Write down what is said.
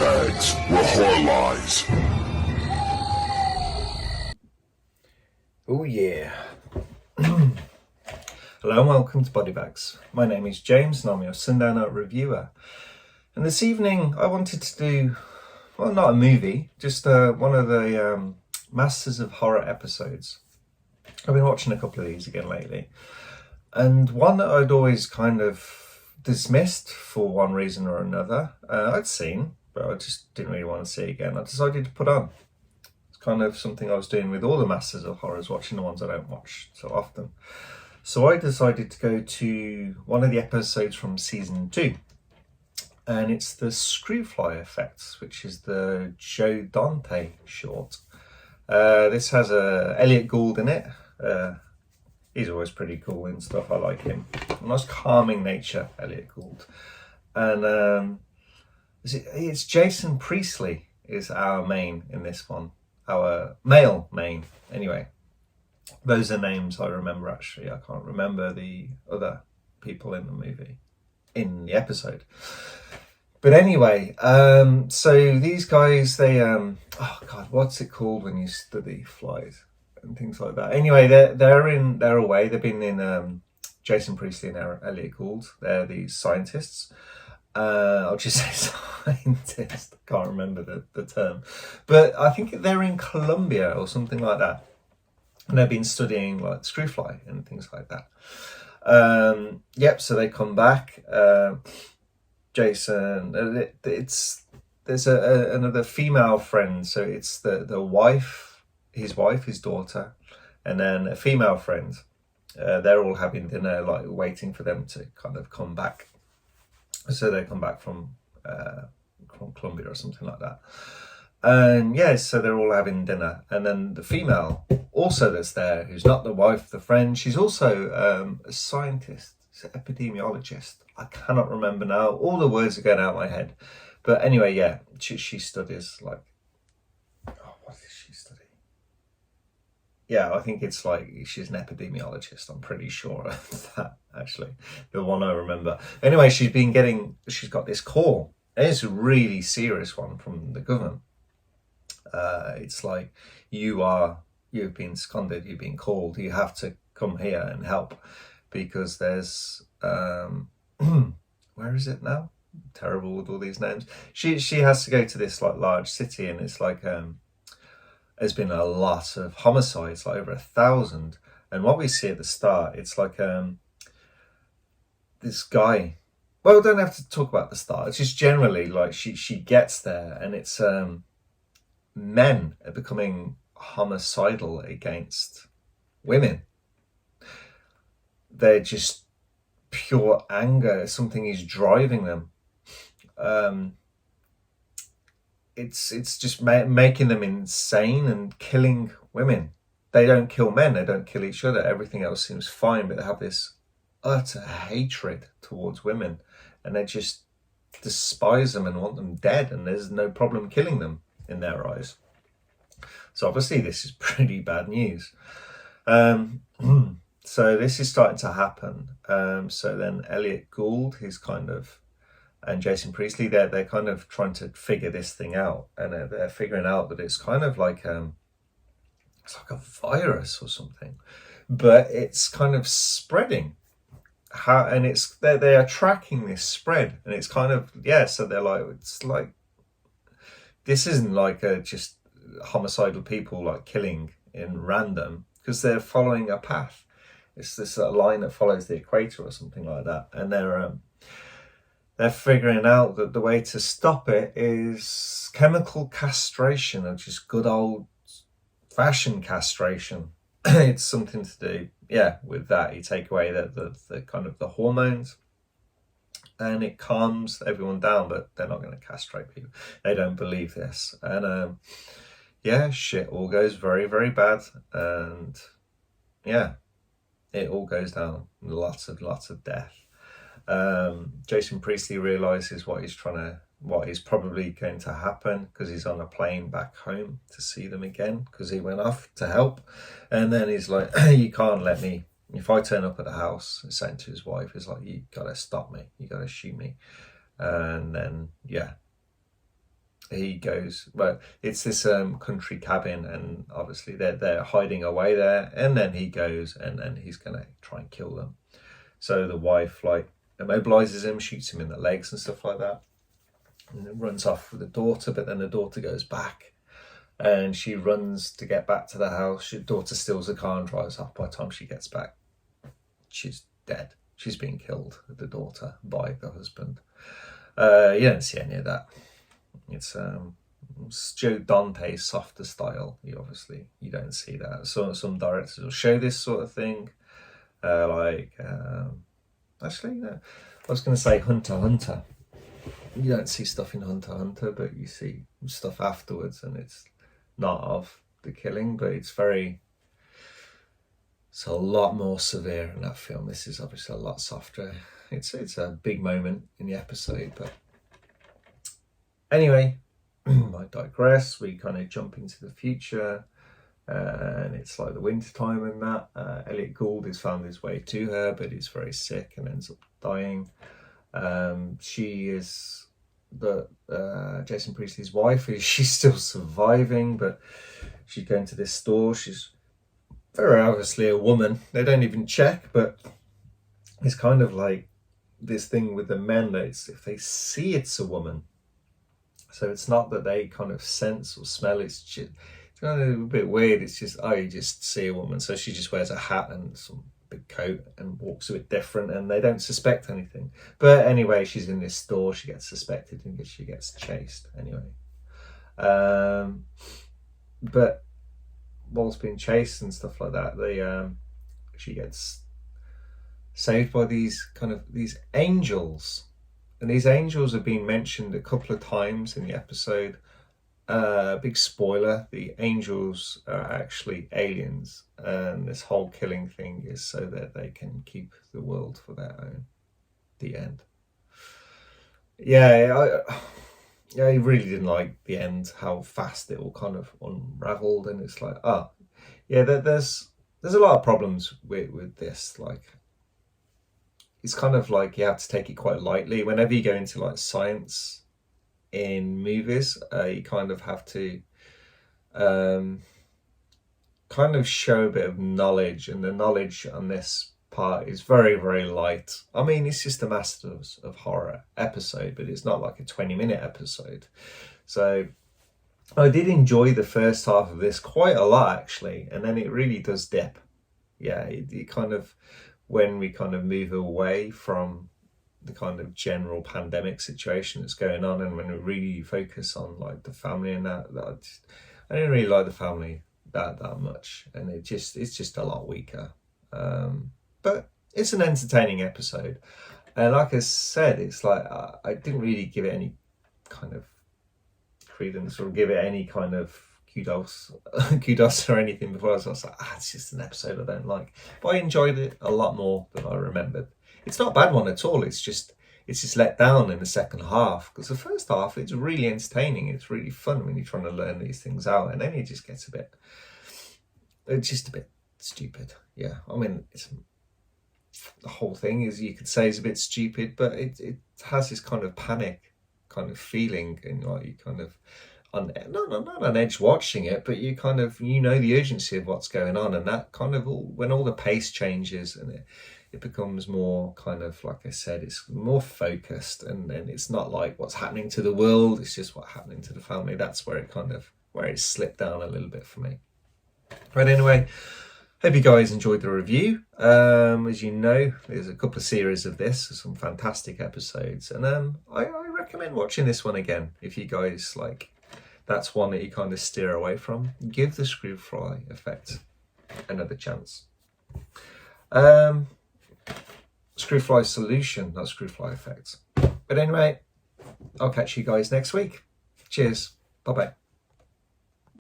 bags were horror lies. Oh yeah. Hello and welcome to Body Bags. My name is James and I'm your Sundowner reviewer. And this evening I wanted to do, well, not a movie, just one of the Masters of Horror episodes. I've been watching a couple of these again lately. And one that I'd always kind of dismissed for one reason or another. I'd seen, but I just didn't really want to see again. I decided to put on. It's kind of something I was doing with all the Masters of Horrors, watching the ones I don't watch so often. So I decided to go to one of the episodes from season 2. And it's the Screwfly effects, which is the Joe Dante short. This has Elliot Gould in it. He's always pretty cool and stuff. I like him. A nice calming nature, Elliot Gould. And it's Jason Priestley is our main in this one. Our male main, anyway. Those are names I remember, actually. I can't remember the other people in the movie, in the episode. But anyway, so these guys, they, oh God, what's it called when you study flies and things like that? Anyway, they're away. They've been in Jason Priestley and Elliot Gould. They're these scientists. I'll just say scientist. I can't remember the term. But I think they're in Colombia or something like that. And they've been studying like Screwfly and things like that. Yep, so they come back. Jason, there's another female friend. So it's the wife, his daughter, and then a female friend. They're all having dinner, like waiting for them to kind of come back. So they come back from Colombia or something like that. And yeah, so they're all having dinner. And then the female also that's there, who's not the wife, the friend, she's also a scientist, she's an epidemiologist. I cannot remember now. All the words are going out of my head. But anyway, yeah, she studies like, oh, what does she study? Yeah, I think it's like she's an epidemiologist. I'm pretty sure of that, actually. The one I remember. Anyway, she's got this call. It's a really serious one from the government. It's like, you've been seconded, you've been called, you have to come here and help because there's, where is it now? Terrible with all these names. She has to go to this like large city, and it's like, there's been a lot of homicides, like over 1,000. And what we see at the start, it's like this guy. Well, we don't have to talk about the start. It's just generally like she gets there, and it's men are becoming homicidal against women. They're just pure anger. Something is driving them. It's just making them insane and killing women. They don't kill men. They don't kill each other. Everything else seems fine, but they have this utter hatred towards women, and they just despise them and want them dead, and there's no problem killing them in their eyes. So obviously this is pretty bad news. So this is starting to happen. So then Elliot Gould, he's kind of, and Jason Priestley, they're kind of trying to figure this thing out, and they're figuring out that it's kind of like it's like a virus or something, but it's kind of spreading. And they are tracking this spread, and it's kind of, yeah. So they're like, it's like, this isn't like just homicidal people like killing in random, because they're following a path. It's this line that follows the equator or something like that, and they're figuring out that the way to stop it is chemical castration, or just good old fashioned castration. It's something to do, yeah, with that. You take away the kind of the hormones, and it calms everyone down, but they're not going to castrate people. They don't believe this. And yeah, shit all goes very, very bad. And yeah, it all goes down. Lots of death. Jason Priestley realizes what is probably going to happen, because he's on a plane back home to see them again, because he went off to help. And then he's like, you can't let me, if I turn up at the house, he's saying to his wife, he's like, you gotta stop me, you gotta shoot me. And then, yeah, he goes, well, it's this country cabin, and obviously they're hiding away there, and then he goes and then he's gonna try and kill them. So the wife like immobilizes him, shoots him in the legs and stuff like that, and then runs off with the daughter. But then the daughter goes back, and she runs to get back to the house. The daughter steals the car and drives off. By the time she gets back, she's dead. She's been killed, the daughter, by the husband. You don't see any of that. It's Joe Dante's softer style. You don't see that. So some directors will show this sort of thing. Actually, no. I was going to say Hunter x Hunter. You don't see stuff in Hunter x Hunter, but you see stuff afterwards, and it's not of the killing, but it's a lot more severe in that film. This is obviously a lot softer. It's a big moment in the episode, but anyway, I digress. We kind of jump into the future, and it's like the winter time and that. Elliot Gould has found his way to her, but he's very sick and ends up dying. She is Jason Priestley's wife. She's still surviving, but she's going to this store. She's very obviously a woman. They don't even check, but it's kind of like this thing with the men that if they see it's a woman, so it's not that they kind of sense or smell. It's just kind of a bit weird. It's just, you just see a woman. So she just wears a hat and some big coat and walks a bit different, and they don't suspect anything. But anyway, she's in this store. She gets suspected and she gets chased anyway. But whilst being chased and stuff like that, she gets saved by these angels. And these angels have been mentioned a couple of times in the episode. Big spoiler, the angels are actually aliens, and this whole killing thing is so that they can keep the world for their own. The end. I really didn't like the end, how fast it all kind of unraveled, and it's like, there's a lot of problems with this. Like, it's kind of like you have to take it quite lightly. Whenever you go into like science in movies, you kind of have to kind of show a bit of knowledge, and the knowledge on this part is very, very light. I mean, it's just a Masters of Horror episode, but it's not like a 20-minute episode. So I did enjoy the first half of this quite a lot, actually, and then it really does dip. It kind of, when we kind of move away from the kind of general pandemic situation that's going on, and when we really focus on like the family and that I didn't really like the family that much, and it's just a lot weaker. But it's an entertaining episode, and like I said, it's like I didn't really give it any kind of credence or give it any kind of kudos or anything before. I was like, it's just an episode I don't like, but I enjoyed it a lot more than I remembered. It's not a bad one at all. It's just let down in the second half, because the first half, it's really entertaining. It's really fun when you're trying to learn these things out, and then it just gets a bit stupid. I mean, the whole thing is, you could say, is a bit stupid, but it has this kind of panic kind of feeling, and like you kind of not on edge watching it, but you kind of, the urgency of what's going on, and that kind of when all the pace changes and it becomes more kind of, like I said, it's more focused, and it's not like what's happening to the world, it's just what's happening to the family. That's where it slipped down a little bit for me. Right, anyway, hope you guys enjoyed the review. As you know, there's a couple of series of this, some fantastic episodes, and I recommend watching this one again if you guys like. That's one that you kind of steer away from. Give the Screwfly effect another chance. Screwfly solution, not Screwfly effect. But anyway, I'll catch you guys next week. Cheers. Bye-bye.